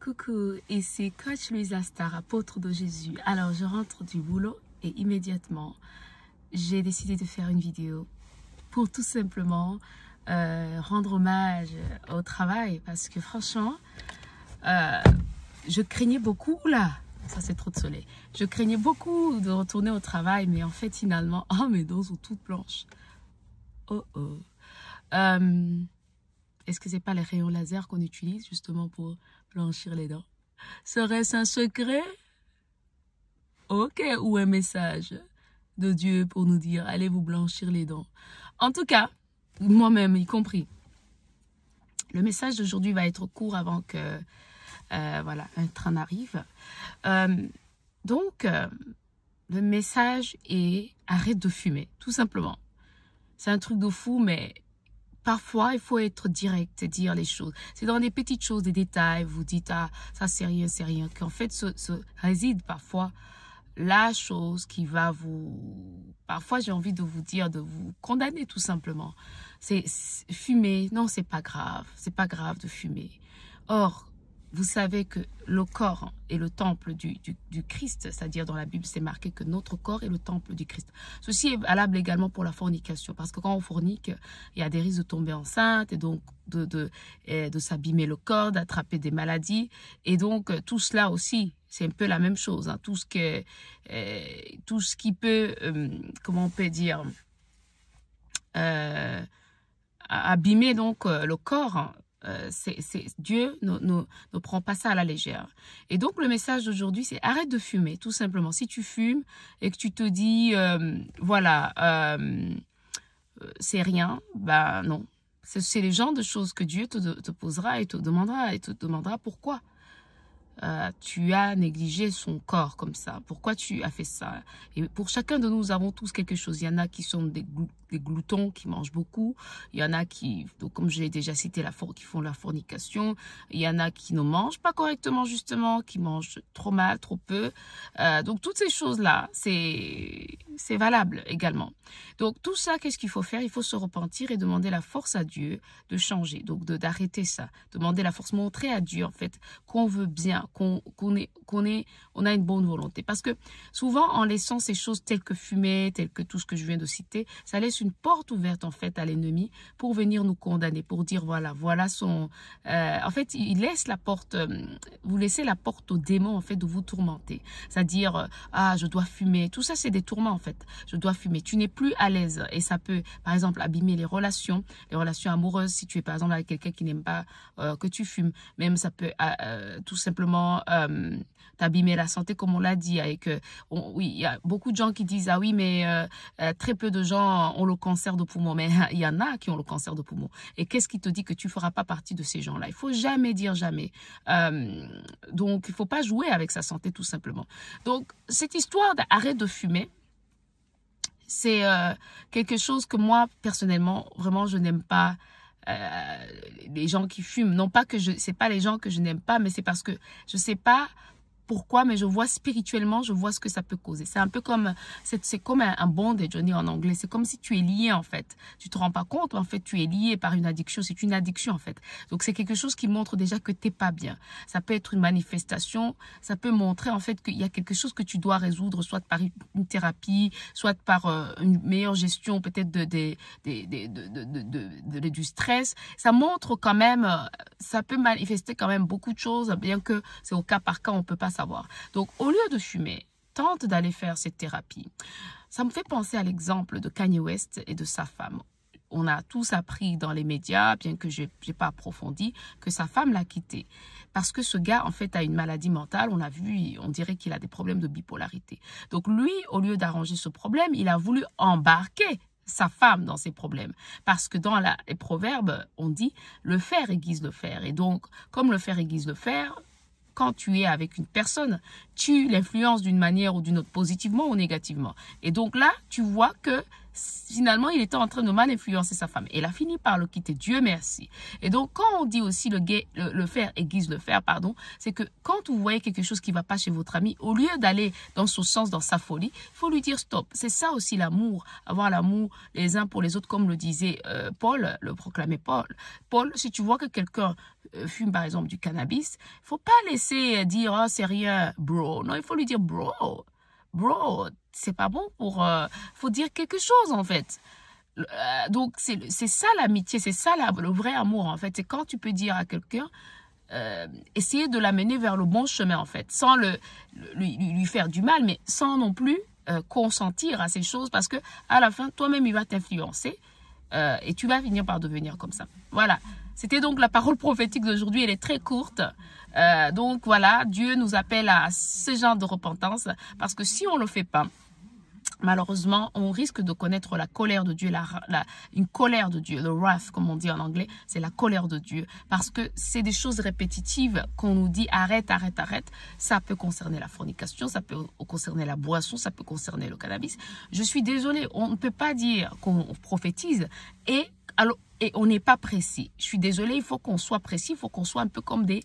Coucou, ici Coach Louisa Star, apôtre de Jésus. Alors, je rentre du boulot et immédiatement, j'ai décidé de faire une vidéo pour tout simplement rendre hommage au travail parce que franchement, je craignais beaucoup là. Ça, c'est trop de soleil. Je craignais beaucoup de retourner au travail, mais en fait, finalement, oh, mes dents sont toutes blanches. Oh, oh. Est-ce que c'est pas les rayons laser qu'on utilise justement pour blanchir les dents? Serait-ce un secret? Ok, ou un message de Dieu pour nous dire, allez vous blanchir les dents. En tout cas, moi-même y compris. Le message d'aujourd'hui va être court avant que voilà, un train n'arrive. Donc, le message est arrête de fumer, tout simplement. C'est un truc de fou, mais parfois, il faut être direct et dire les choses. C'est dans des petites choses, des détails, vous dites, ah, ça c'est rien, qu'en fait, se réside parfois la chose qui va vous... Parfois, j'ai envie de vous dire, de vous condamner tout simplement. C'est fumer, non, c'est pas grave de fumer. Or, vous savez que le corps est le temple du Christ, c'est-à-dire dans la Bible, c'est marqué que notre corps est le temple du Christ. Ceci est valable également pour la fornication, parce que quand on fornique, il y a des risques de tomber enceinte et donc de s'abîmer le corps, d'attraper des maladies. Et donc, tout cela aussi, c'est un peu la même chose. Hein, tout ce qui peut, comment on peut dire, abîmer donc le corps, hein. Dieu ne prend pas ça à la légère. Et donc, le message d'aujourd'hui, c'est arrête de fumer, tout simplement. Si tu fumes et que tu te dis, voilà, c'est rien, ben non. C'est les genres de choses que Dieu te posera et te demandera pourquoi. Tu as négligé son corps comme ça. Pourquoi tu as fait ça? Et pour chacun de nous, nous avons tous quelque chose. Il y en a qui sont des gloutons, qui mangent beaucoup. Il y en a qui, donc, comme je l'ai déjà cité, qui font la fornication. Il y en a qui ne mangent pas correctement, justement, qui mangent trop mal, trop peu. Donc, toutes ces choses-là, c'est valable également. Donc, tout ça, qu'est-ce qu'il faut faire? Il faut se repentir et demander la force à Dieu de changer, donc d'arrêter ça. Demander la force, montrer à Dieu, en fait, qu'on veut bien, qu'on a une bonne volonté. Parce que souvent, en laissant ces choses telles que fumer, telles que tout ce que je viens de citer, ça laisse une porte ouverte, en fait, à l'ennemi pour venir nous condamner, pour dire, voilà son... en fait, il laisse la porte, vous laissez la porte au démon, en fait, de vous tourmenter. C'est-à-dire, ah, je dois fumer. Tout ça, c'est des tourments, en fait. Je dois fumer. Tu n'es plus à l'aise et ça peut, par exemple, abîmer les relations amoureuses. Si tu es, par exemple, avec quelqu'un qui n'aime pas que tu fumes, même ça peut tout simplement t'abîmer la santé, comme on l'a dit. Oui, il y a beaucoup de gens qui disent, ah oui, mais très peu de gens ont le cancer de poumon. Mais il y en a qui ont le cancer de poumon. Et qu'est-ce qui te dit que tu ne feras pas partie de ces gens-là? Il faut jamais dire jamais. Donc, il ne faut pas jouer avec sa santé, tout simplement. Donc, cette histoire d'arrêt de fumer, c'est quelque chose que moi, personnellement, vraiment, je n'aime pas. Les gens qui fument, non pas que c'est pas les gens que je n'aime pas, mais c'est parce que je sais pas pourquoi, mais je vois spirituellement, je vois ce que ça peut causer. C'est un peu comme, c'est comme un bondage, Johnny en anglais. C'est comme si tu es lié, en fait. Tu te rends pas compte, en fait, tu es lié par une addiction. C'est une addiction, en fait. Donc, c'est quelque chose qui montre déjà que t'es pas bien. Ça peut être une manifestation. Ça peut montrer, en fait, qu'il y a quelque chose que tu dois résoudre, soit par une thérapie, soit par une meilleure gestion, peut-être du stress. Ça montre quand même, ça peut manifester quand même beaucoup de choses, bien que c'est au cas par cas, on peut pas savoir. Donc, au lieu de fumer, tente d'aller faire cette thérapie. Ça me fait penser à l'exemple de Kanye West et de sa femme. On a tous appris dans les médias, bien que je n'ai pas approfondi, que sa femme l'a quitté. Parce que ce gars, en fait, a une maladie mentale. On a vu, on dirait qu'il a des problèmes de bipolarité. Donc, lui, au lieu d'arranger ce problème, il a voulu embarquer sa femme dans ses problèmes. Parce que dans les proverbes, on dit « le fer aiguise le fer ». Et donc, comme le fer aiguise le fer, quand tu es avec une personne, tu l'influences d'une manière ou d'une autre, positivement ou négativement. Et donc là, tu vois que finalement, il était en train de mal influencer sa femme. Et il a fini par le quitter, Dieu merci. Et donc, quand on dit aussi le fer aiguise le fer, pardon, c'est que quand vous voyez quelque chose qui ne va pas chez votre ami, au lieu d'aller dans son sens, dans sa folie, il faut lui dire stop. C'est ça aussi l'amour, avoir l'amour les uns pour les autres, comme le disait Paul, le proclamait Paul. Paul, si tu vois que quelqu'un fume par exemple du cannabis, il faut pas laisser dire oh, c'est rien, bro. Non, il faut lui dire bro, c'est pas bon pour. Faut dire quelque chose en fait. Donc c'est ça l'amitié, c'est ça le vrai amour en fait. C'est quand tu peux dire à quelqu'un, essayer de l'amener vers le bon chemin en fait, sans lui faire du mal, mais sans non plus consentir à ces choses parce que à la fin toi-même il va t'influencer et tu vas finir par devenir comme ça. Voilà, c'était donc la parole prophétique d'aujourd'hui, elle est très courte. Donc voilà, Dieu nous appelle à ce genre de repentance parce que si on ne le fait pas, malheureusement, on risque de connaître la colère de Dieu, une colère de Dieu, le wrath, comme on dit en anglais, c'est la colère de Dieu. Parce que c'est des choses répétitives qu'on nous dit arrête, arrête, arrête. Ça peut concerner la fornication, ça peut concerner la boisson, ça peut concerner le cannabis. Je suis désolée, on ne peut pas dire qu'on prophétise et on n'est pas précis. Je suis désolée, il faut qu'on soit précis, il faut qu'on soit un peu comme des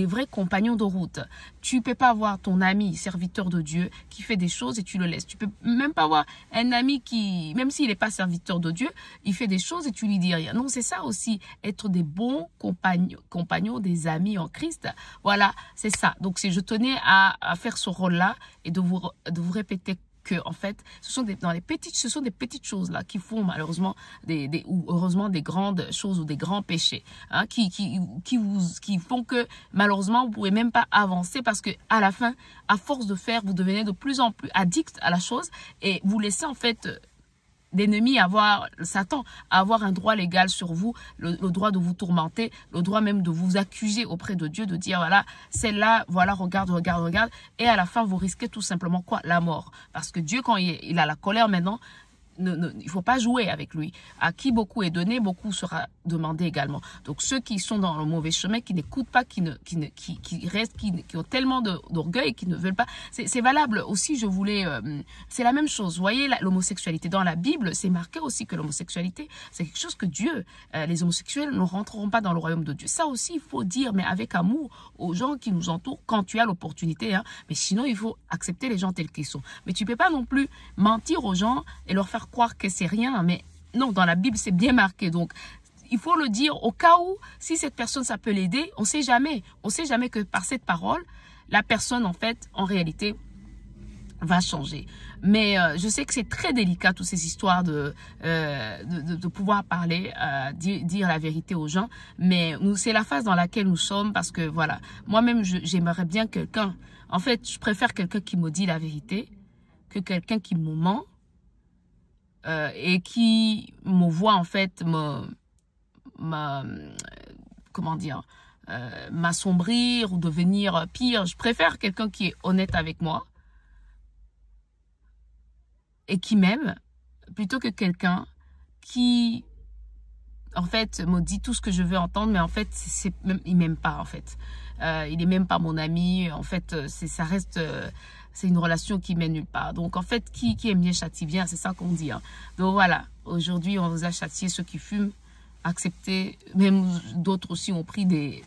vrais compagnons de route. Tu peux pas avoir ton ami, serviteur de Dieu, qui fait des choses et tu le laisses. Tu peux même pas avoir un ami qui, même s'il n'est pas serviteur de Dieu, il fait des choses et tu lui dis rien. Non, c'est ça aussi, être des bons compagnons, des amis en Christ. Voilà, c'est ça. Donc, je tenais à faire ce rôle-là et de vous répéter que en fait, ce sont des petites choses là qui font malheureusement ou heureusement des grandes choses ou des grands péchés hein, qui font que malheureusement vous pouvez même pas avancer parce que à la fin, à force de faire, vous devenez de plus en plus addict à la chose et vous laissez en fait l'ennemi Satan avoir un droit légal sur vous, le droit de vous tourmenter, le droit même de vous accuser auprès de Dieu, de dire voilà, celle-là, voilà, regarde. Et à la fin, vous risquez tout simplement quoi? La mort. Parce que Dieu, quand il a la colère maintenant, il ne faut pas jouer avec lui. À qui beaucoup est donné, beaucoup sera demandé également. Donc ceux qui sont dans le mauvais chemin, qui n'écoutent pas, qui ont tellement d'orgueil, qui ne veulent pas. C'est valable aussi, c'est la même chose. Vous voyez, l'homosexualité dans la Bible, c'est marqué aussi que l'homosexualité, c'est quelque chose que Dieu, les homosexuels ne rentreront pas dans le royaume de Dieu. Ça aussi, il faut dire, mais avec amour aux gens qui nous entourent quand tu as l'opportunité. Hein. Mais sinon, il faut accepter les gens tels qu'ils sont. Mais tu ne peux pas non plus mentir aux gens et leur faire croire que c'est rien, mais non, dans la Bible, c'est bien marqué. Donc, il faut le dire au cas où, si cette personne, ça peut l'aider, on sait jamais. On sait jamais que par cette parole, la personne, en fait, en réalité, va changer. Mais je sais que c'est très délicat, toutes ces histoires de pouvoir parler, dire la vérité aux gens. Mais c'est la phase dans laquelle nous sommes parce que, voilà, moi-même, j'aimerais bien quelqu'un. En fait, je préfère quelqu'un qui me dit la vérité que quelqu'un qui me ment. Et qui me voit en fait m'assombrir ou devenir pire. Je préfère quelqu'un qui est honnête avec moi et qui m'aime plutôt que quelqu'un qui en fait me dit tout ce que je veux entendre, mais en fait il m'aime pas en fait. Il n'est même pas mon ami. En fait, ça reste c'est une relation qui mène nulle part. Donc, en fait, qui aime bien châtie bien, c'est ça qu'on dit. Hein. Donc, voilà. Aujourd'hui, on vous a châtié ceux qui fument, accepté. Même d'autres aussi ont pris des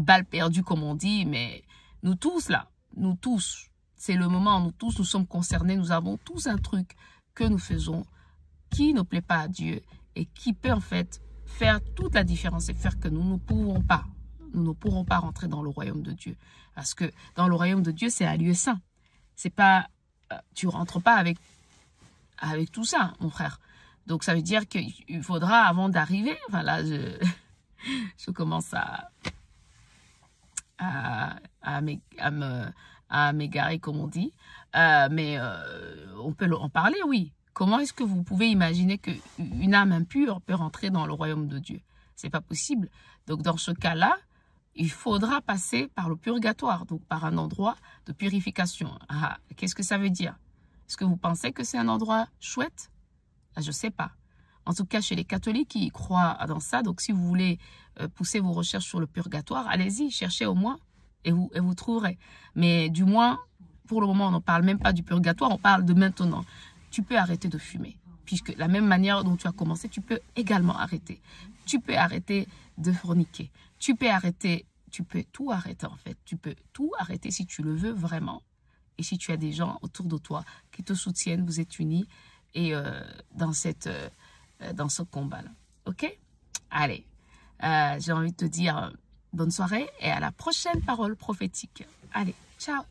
balles perdues, comme on dit. Mais nous tous, là, nous tous, c'est le moment, nous tous, nous sommes concernés. Nous avons tous un truc que nous faisons qui ne plaît pas à Dieu et qui peut, en fait, faire toute la différence et faire que nous ne pourrons pas rentrer dans le royaume de Dieu. Parce que dans le royaume de Dieu, c'est un lieu saint. C'est pas, tu rentres pas avec tout ça, mon frère. Donc, ça veut dire qu'il faudra, avant d'arriver, enfin là, je commence à m'égarer, comme on dit. Mais on peut en parler, oui. Comment est-ce que vous pouvez imaginer qu'une âme impure peut rentrer dans le royaume de Dieu? C'est pas possible. Donc, dans ce cas-là, il faudra passer par le purgatoire, donc par un endroit de purification. Ah, qu'est-ce que ça veut dire? Est-ce que vous pensez que c'est un endroit chouette? Ah, je ne sais pas. En tout cas, chez les catholiques, ils croient dans ça. Donc, si vous voulez pousser vos recherches sur le purgatoire, allez-y, cherchez au moins et vous trouverez. Mais du moins, pour le moment, on ne parle même pas du purgatoire, on parle de maintenant. Tu peux arrêter de fumer. Puisque la même manière dont tu as commencé, tu peux également arrêter. Tu peux arrêter de forniquer. Tu peux tout arrêter en fait. Tu peux tout arrêter si tu le veux vraiment. Et si tu as des gens autour de toi qui te soutiennent, vous êtes unis et dans ce combat-là. Ok? Allez, j'ai envie de te dire Bonne soirée et à la prochaine parole prophétique. Allez, ciao.